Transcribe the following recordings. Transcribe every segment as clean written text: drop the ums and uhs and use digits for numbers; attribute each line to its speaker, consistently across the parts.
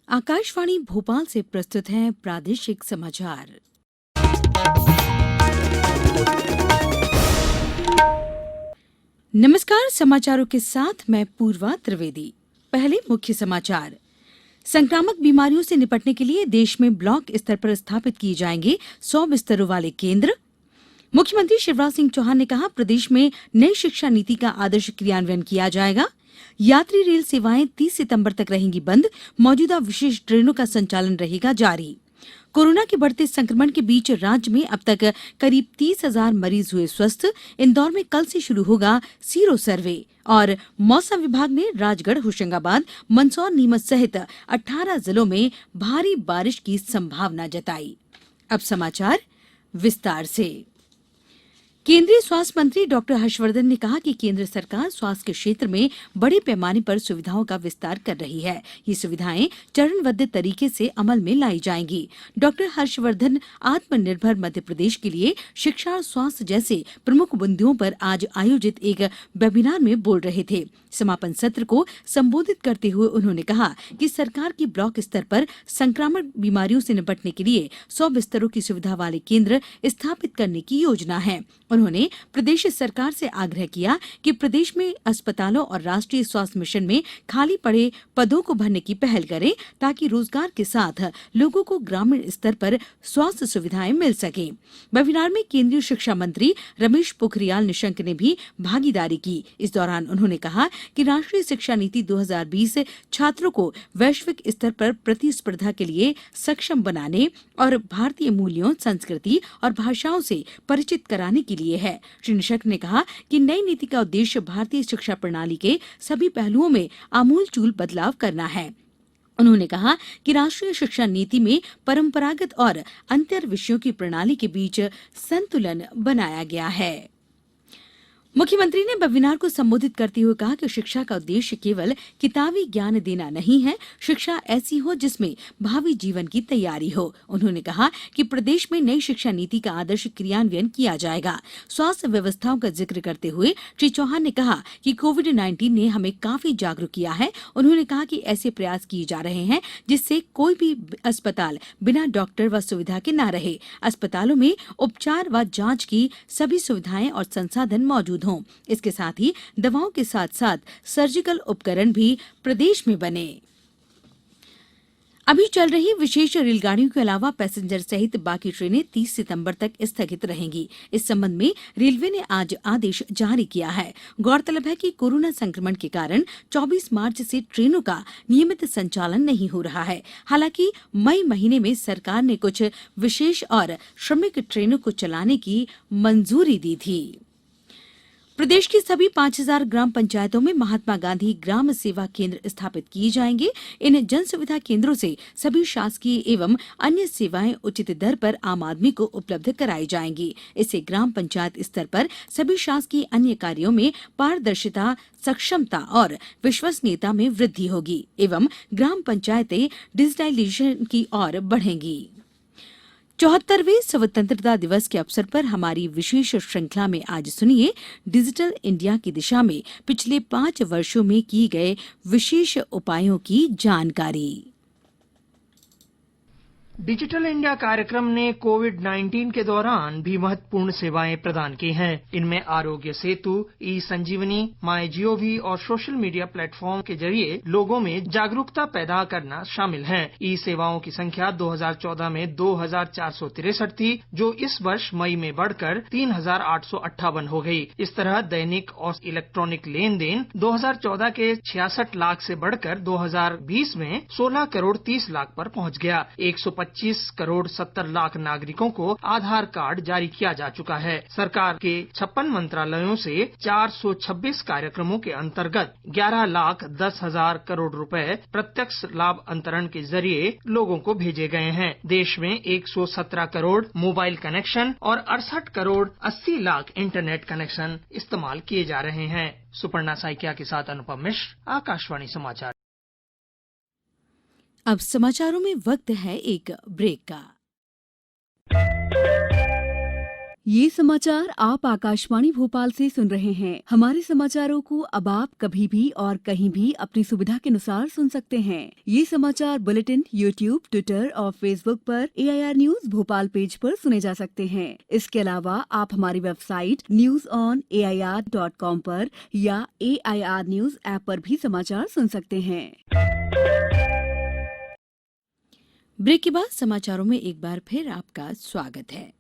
Speaker 1: आकाशवाणी भोपाल से प्रस्तुत हैं प्रादेशिक समाचार। नमस्कार, समाचारों के साथ मैं पूर्वा त्रिवेदी। पहले मुख्य समाचार। संक्रामक बीमारियों से निपटने के लिए देश में ब्लॉक स्तर पर स्थापित किए जाएंगे 100 बिस्तरों वाले केंद्र। मुख्यमंत्री शिवराज सिंह चौहान ने कहा, प्रदेश में नई शिक्षा नीति का आदर्श क्रियान्वयन किया जाएगा। यात्री रेल सेवाएं 30 सितंबर तक रहेंगी बंद। मौजूदा विशेष ट्रेनों का संचालन रहेगा जारी। कोरोना के बढ़ते संक्रमण के बीच राज्य में अब तक करीब 30,000 मरीज हुए स्वस्थ। इंदौर में कल से शुरू होगा सीरो सर्वे। और मौसम विभाग ने राजगढ़, होशंगाबाद, मंदसौर, नीमच सहित 18 जिलों में भारी बारिश की संभावना जताई। अब समाचार विस्तार से। केंद्रीय स्वास्थ्य मंत्री डॉक्टर हर्षवर्धन ने कहा कि केंद्र सरकार स्वास्थ्य के क्षेत्र में बड़े पैमाने पर सुविधाओं का विस्तार कर रही है। ये सुविधाएं चरणबद्ध तरीके से अमल में लाई जाएंगी। डॉक्टर हर्षवर्धन आत्मनिर्भर मध्यप्रदेश के लिए शिक्षा और स्वास्थ्य जैसे प्रमुख बिंदुओं पर आज आयोजित एक वेबिनार में बोल रहे थे। समापन सत्र को संबोधित करते हुए उन्होंने कहा कि सरकार की ब्लॉक स्तर पर संक्रामक बीमारियों से निपटने के लिए 100 बिस्तरों की सुविधा वाले केंद्र स्थापित करने की योजना है। उन्होंने प्रदेश सरकार से आग्रह किया कि प्रदेश में अस्पतालों और राष्ट्रीय स्वास्थ्य मिशन में खाली पड़े पदों को भरने की पहल करें, ताकि रोजगार के साथ लोगों को ग्रामीण स्तर पर स्वास्थ्य सुविधाएं मिल सकें। वेबिनार में केंद्रीय शिक्षा मंत्री रमेश पोखरियाल निशंक ने भी भागीदारी की। इस दौरान उन्होंने कहा कि राष्ट्रीय शिक्षा नीति 2020 छात्रों को वैश्विक स्तर पर प्रतिस्पर्धा के लिए सक्षम बनाने और भारतीय मूल्यों, संस्कृति और भाषाओं से परिचित कराने के लिए है। श्री निशंक ने कहा कि नई नीति का उद्देश्य भारतीय शिक्षा प्रणाली के सभी पहलुओं में आमूलचूल बदलाव करना है। उन्होंने कहा कि राष्ट्रीय शिक्षा नीति में परंपरागत और अंतर विषयों की प्रणाली के बीच संतुलन बनाया गया है। मुख्यमंत्री ने वेबिनार को संबोधित करते हुए कहा कि शिक्षा का उद्देश्य केवल किताबी ज्ञान देना नहीं है। शिक्षा ऐसी हो जिसमें भावी जीवन की तैयारी हो। उन्होंने कहा कि प्रदेश में नई शिक्षा नीति का आदर्श क्रियान्वयन किया जाएगा। स्वास्थ्य व्यवस्थाओं का जिक्र करते हुए श्री चौहान ने कहा कि कोविड-19 ने हमें काफी जागरूक किया है। उन्होंने कहा कि ऐसे प्रयास किए जा रहे हैं जिससे कोई भी अस्पताल बिना डॉक्टर व सुविधा के न रहे। अस्पतालों में उपचार व जांच की सभी सुविधाएं और संसाधन मौजूद हों। इसके साथ ही दवाओं के साथ साथ सर्जिकल उपकरण भी प्रदेश में बने। अभी चल रही विशेष रेलगाड़ियों के अलावा पैसेंजर सहित बाकी ट्रेनें 30 सितंबर तक स्थगित रहेंगी। इस संबंध में रेलवे ने आज आदेश जारी किया है। गौरतलब है कि कोरोना संक्रमण के कारण 24 मार्च से ट्रेनों का नियमित संचालन नहीं हो रहा है। हालांकि मई महीने में सरकार ने कुछ विशेष और श्रमिक ट्रेनों को चलाने की मंजूरी दी थी। प्रदेश की सभी 5,000 ग्राम पंचायतों में महात्मा गांधी ग्राम सेवा केंद्र स्थापित किए जाएंगे। इन जन सुविधा केंद्रों से सभी शासकीय एवं अन्य सेवाएं उचित दर पर आम आदमी को उपलब्ध कराई जाएंगी। इससे ग्राम पंचायत स्तर पर सभी शासकीय अन्य कार्यों में पारदर्शिता, सक्षमता और विश्वसनीयता में वृद्धि होगी एवं ग्राम पंचायतें डिजिटलाइजेशन की ओर बढ़ेंगी। 74वें स्वतंत्रता दिवस के अवसर पर हमारी विशेष श्रृंखला में आज सुनिए डिजिटल इंडिया की दिशा में पिछले 5 वर्षों में किए गए विशेष उपायों की जानकारी।
Speaker 2: डिजिटल इंडिया कार्यक्रम ने कोविड-19 के दौरान भी महत्वपूर्ण सेवाएं प्रदान की हैं। इनमें आरोग्य सेतु, ई संजीवनी, माई जीओवी और सोशल मीडिया प्लेटफॉर्म के जरिए लोगों में जागरूकता पैदा करना शामिल है। ई सेवाओं की संख्या 2014 में 2,463 थी, जो इस वर्ष मई में बढ़कर 3,858 हो गई। इस तरह दैनिक और इलेक्ट्रॉनिक लेन देन 2014 के 66 लाख से बढ़कर 2020 में 16 करोड़ 30 लाख पर पहुंच गया। 125 करोड़ 70 लाख नागरिकों को आधार कार्ड जारी किया जा चुका है। सरकार के 56 मंत्रालयों से 426 कार्यक्रमों के अंतर्गत 11,10,000 करोड़ रुपए प्रत्यक्ष लाभ अंतरण के जरिए लोगों को भेजे गए हैं। देश में 117 करोड़ मोबाइल कनेक्शन और 68 करोड़ 80 लाख इंटरनेट कनेक्शन इस्तेमाल किए जा रहे हैं। सुपर्णा साइकिया के साथ अनुपम मिश्र, आकाशवाणी समाचार।
Speaker 1: अब समाचारों में वक्त है एक ब्रेक का।
Speaker 3: ये समाचार आप आकाशवाणी भोपाल से सुन रहे हैं। हमारे समाचारों को अब आप कभी भी और कहीं भी अपनी सुविधा के अनुसार सुन सकते हैं। ये समाचार बुलेटिन यूट्यूब, ट्विटर और फेसबुक पर AIR न्यूज भोपाल पेज पर सुने जा सकते हैं। इसके अलावा आप हमारी वेबसाइट news.air.com पर या AIR न्यूज ऐप पर भी समाचार सुन सकते हैं।
Speaker 1: ब्रेक के बाद समाचारों में एक बार फिर आपका स्वागत है।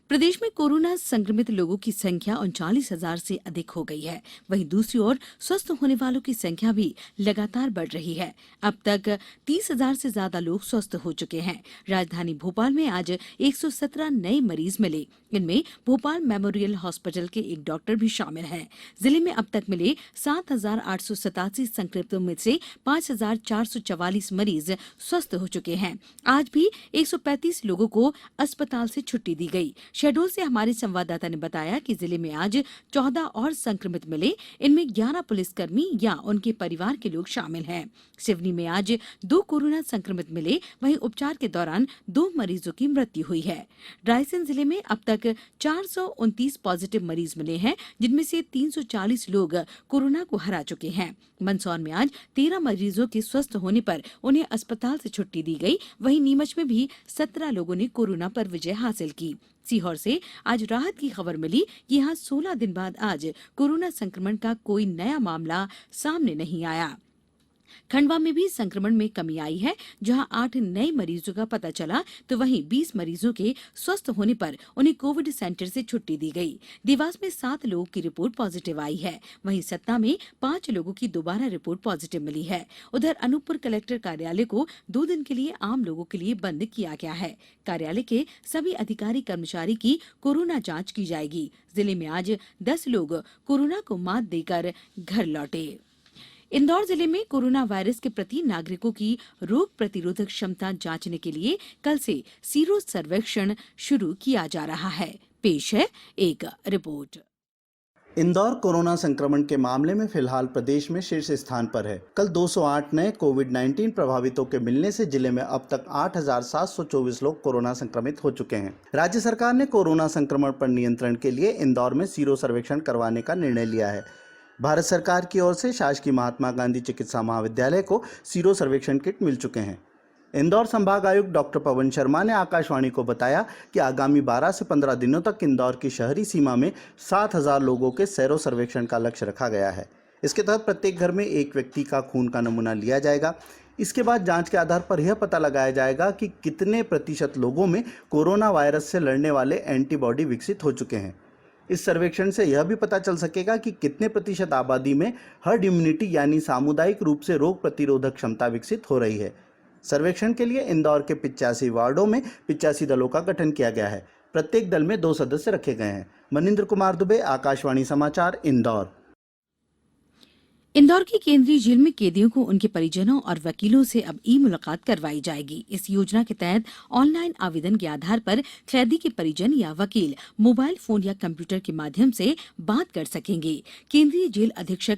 Speaker 1: प्रदेश में कोरोना संक्रमित लोगों की संख्या 39,000 से अधिक हो गई है। वहीं दूसरी ओर स्वस्थ होने वालों की संख्या भी लगातार बढ़ रही है। अब तक 30,000 से ज्यादा लोग स्वस्थ हो चुके हैं। राजधानी भोपाल में आज 117 नए मरीज मिले। इनमें भोपाल मेमोरियल हॉस्पिटल के एक डॉक्टर भी शामिल हैं। जिले में अब तक मिले 7,887 संक्रमितों में से 5,444 मरीज स्वस्थ हो चुके हैं। आज भी 135 लोगों को अस्पताल से छुट्टी दी गई। शहडोल से हमारे संवाददाता ने बताया कि जिले में आज 14 और संक्रमित मिले। इनमें 11 पुलिसकर्मी या उनके परिवार के लोग शामिल हैं। सिवनी में आज 2 कोरोना संक्रमित मिले। वहीं उपचार के दौरान 2 मरीजों की मृत्यु हुई है। रायसेन जिले में अब तक 429 पॉजिटिव मरीज मिले हैं, जिनमें से 340 लोग कोरोना को हरा चुके हैं। मंदसौर में आज 13 मरीजों के स्वस्थ होने पर उन्हें अस्पताल से छुट्टी दी गई। वहीं नीमच में भी 17 लोगों ने कोरोना पर विजय हासिल की। सीहोर से आज राहत की खबर मिली। यहां 16 दिन बाद आज कोरोना संक्रमण का कोई नया मामला सामने नहीं आया। खंडवा में भी संक्रमण में कमी आई है, जहां 8 नए मरीजों का पता चला तो वहीं 20 मरीजों के स्वस्थ होने पर उन्हें कोविड सेंटर से छुट्टी दी गई। देवास में 7 लोगों की रिपोर्ट पॉजिटिव आई है। वहीं सतना में 5 लोगों की दोबारा रिपोर्ट पॉजिटिव मिली है। उधर अनूपपुर कलेक्टर कार्यालय को 2 दिन के लिए आम लोगों के लिए बंद किया गया है। कार्यालय के सभी अधिकारी कर्मचारी की कोरोना जांच की जाएगी। जिले में आज 10 लोग कोरोना को मात देकर घर लौटे। इंदौर जिले में कोरोना वायरस के प्रति नागरिकों की रोग प्रतिरोधक क्षमता जांचने के लिए कल से सीरो सर्वेक्षण शुरू किया जा रहा है। पेश है एक रिपोर्ट।
Speaker 4: इंदौर कोरोना संक्रमण के मामले में फिलहाल प्रदेश में शीर्ष स्थान पर है। कल 208 नए कोविड-19 प्रभावितों के मिलने से जिले में अब तक 8,724 लोग कोरोना संक्रमित हो चुके हैं। राज्य सरकार ने कोरोना संक्रमण पर नियंत्रण के लिए इंदौर में सीरो सर्वेक्षण करवाने का निर्णय लिया है। भारत सरकार की ओर से शासकीय महात्मा गांधी चिकित्सा महाविद्यालय को सीरो सर्वेक्षण किट मिल चुके हैं। इंदौर संभाग आयुक्त डॉक्टर पवन शर्मा ने आकाशवाणी को बताया कि आगामी 12 से 15 दिनों तक इंदौर की शहरी सीमा में 7,000 लोगों के सेरो सर्वेक्षण का लक्ष्य रखा गया है। इसके तहत प्रत्येक घर में एक व्यक्ति का खून का नमूना लिया जाएगा। इसके बाद जांच के आधार पर यह पता लगाया जाएगा कि कितने प्रतिशत लोगों में कोरोना वायरस से लड़ने वाले एंटीबॉडी विकसित हो चुके हैं। इस सर्वेक्षण से यह भी पता चल सकेगा कि कितने प्रतिशत आबादी में हर्ड इम्यूनिटी यानी सामुदायिक रूप से रोग प्रतिरोधक क्षमता विकसित हो रही है। सर्वेक्षण के लिए इंदौर के 85 वार्डों में 85 दलों का गठन किया गया है। प्रत्येक दल में 2 सदस्य रखे गए हैं। मनिंद्र कुमार दुबे, आकाशवाणी समाचार, इंदौर।
Speaker 1: इंदौर की केंद्रीय जेल में कैदियों को उनके परिजनों और वकीलों से अब मुलाकात करवाई जाएगी। इस योजना के तहत ऑनलाइन आवेदन के आधार पर कैदी के परिजन या वकील मोबाइल फोन या कंप्यूटर के माध्यम से बात कर सकेंगे। केंद्रीय जेल अधीक्षक